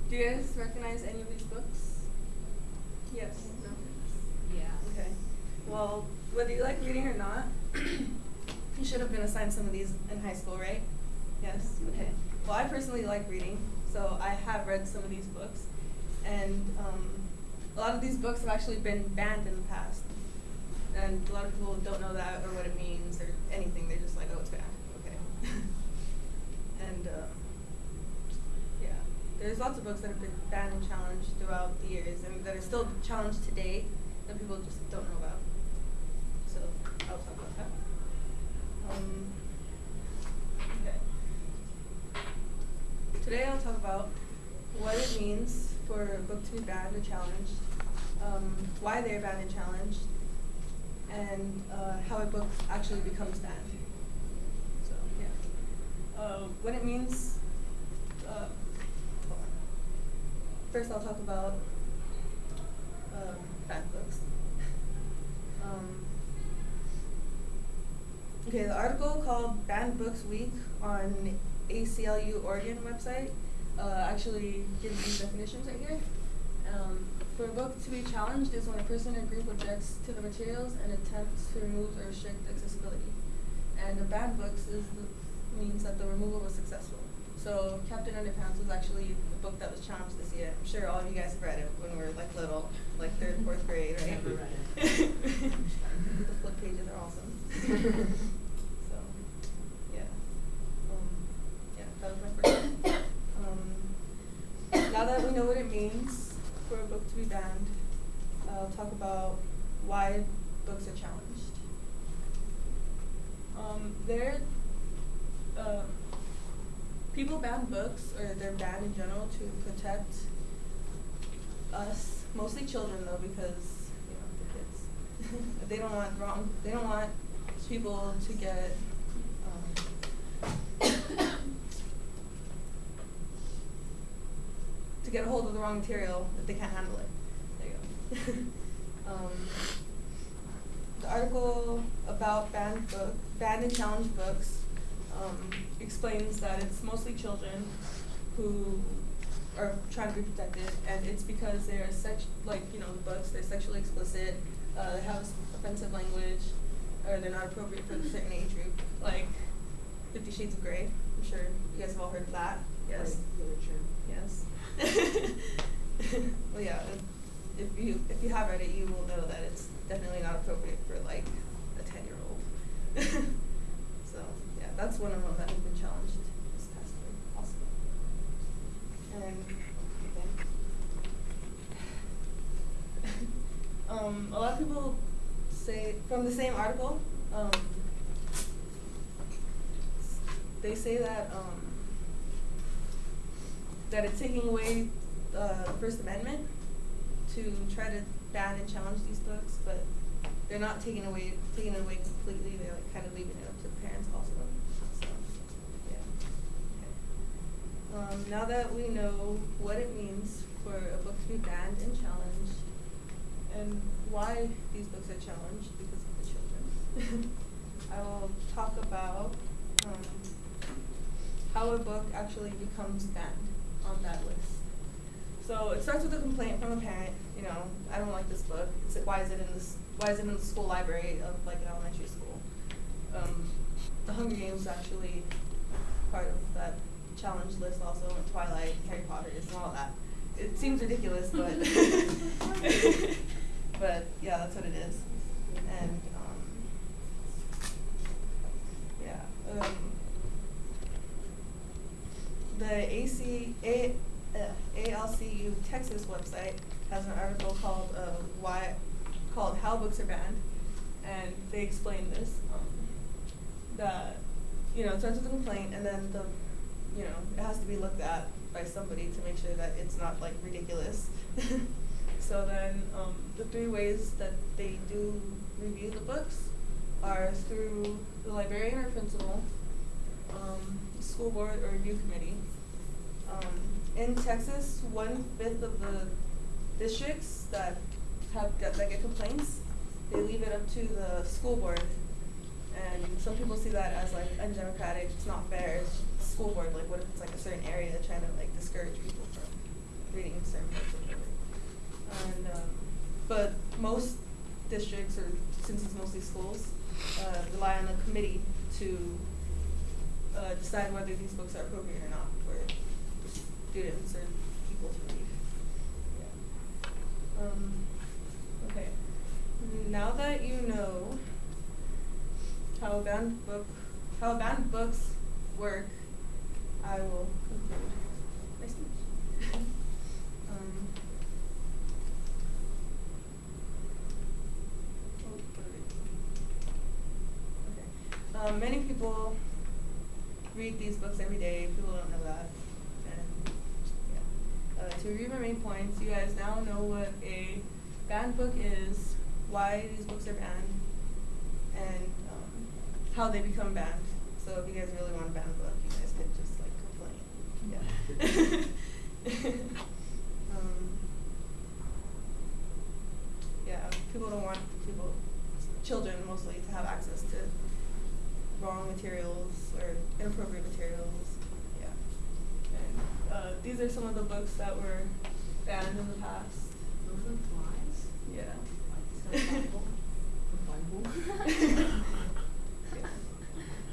Do you guys recognize any of these books? Yes. No? Yeah. Okay. Well, whether you like reading or not, you should have been assigned some of these in high school, right? Yes? Okay. Well, I personally like reading, so I have read some of these books. And a lot of these books have actually been banned in the past. And a lot of people don't know that or what it means or anything. They're just like, oh, it's banned. Okay. And yeah, there's lots of books that have been banned and challenged throughout the years and that are still challenged today that people just don't know about. So I'll talk about that. Okay. Today I'll talk about what it means for a book to be banned or challenged, why they're banned and challenged, and how a book actually becomes banned. So yeah, what it means. First, I'll talk about banned books. Okay, the article called "Banned Books Week" on ACLU Oregon website actually gives these definitions right here. For a book to be challenged is when a person or group objects to the materials and attempts to remove or restrict accessibility. And a banned books means that the removal was successful. So Captain Underpants was actually a book that was challenged this year. I'm sure all of you guys have read it when we were like little, like 3rd, 4th grade, right? Never read it. The flip pages are awesome. So, yeah. Yeah, that was my first one. Now that we know what it means for a book to be banned, I'll talk about why books are challenged. People ban books, or they're banned in general to protect us, mostly children though, because the kids. They don't want people to get to get a hold of the wrong material if they can't handle it. There you go. The article about banned and challenged books explains that it's mostly children who are trying to be protected, and it's because they're the books, they're sexually explicit, they have offensive language, or they're not appropriate for a certain age group, like 50 Shades of Grey. I'm sure you guys have all heard of that. Yes. Yes. Well, yeah. If you have read it, you will know that it's definitely not appropriate for like a 10-year-old. So yeah, that's one of them that has been challenged this past year, also. And a lot of people say from the same article, they say that that it's taking away the First Amendment to try to ban and challenge these books, but they're not taking it away completely. They're like kind of leaving it up to the parents also. So yeah. Okay. Now that we know what it means for a book to be banned and challenged, and why these books are challenged because of the children, I will talk about how a book actually becomes banned on that list. So it starts with a complaint from a parent. You know, I don't like this book. It's like, why is it in the school library of like an elementary school? The Hunger Games is actually part of that challenge list also, and Twilight, Harry Potter, and all that. It seems ridiculous, but but yeah, that's what it is. And the ALCU Texas website has an article called "How Books Are Banned," and they explain this. That it starts with a complaint, and then it has to be looked at by somebody to make sure that it's not like ridiculous. So then the 3 ways that they do review the books are through the librarian or principal, the school board or review committee. In Texas, 1/5 of the districts that get complaints, they leave it up to the school board. And some people see that as like undemocratic. It's not fair. It's the school board. Like, what if it's like a certain area trying to like discourage people from reading certain books or whatever. And but most districts, or since it's mostly schools, rely on a committee to decide whether these books are appropriate or not for students or people to read. Yeah. Okay. Now that you know how banned books work, I will conclude my speech. Many people read these books every day. People don't know that. And yeah. To review my main points, you guys now know what a banned book is, why these books are banned, and how they become banned. So if you guys really want a banned book, you guys could just like complain. Yeah. Yeah. People don't want children mostly, to have access to wrong materials or inappropriate materials. Yeah. And these are some of the books that were banned in the past. Those are flies? Yeah. Like the Bible. Yeah.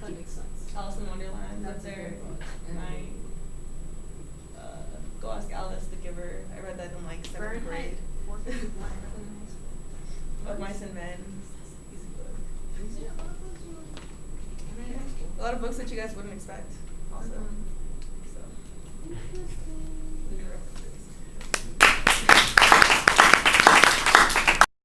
That makes sense. Alice in Wonderland. That's a there. great book. Go Ask Alice the Giver. I read that in like 7th grade. Of Mice and Men. Easy book. Yeah. Yeah. A lot of books that you guys wouldn't expect also. So. Interesting.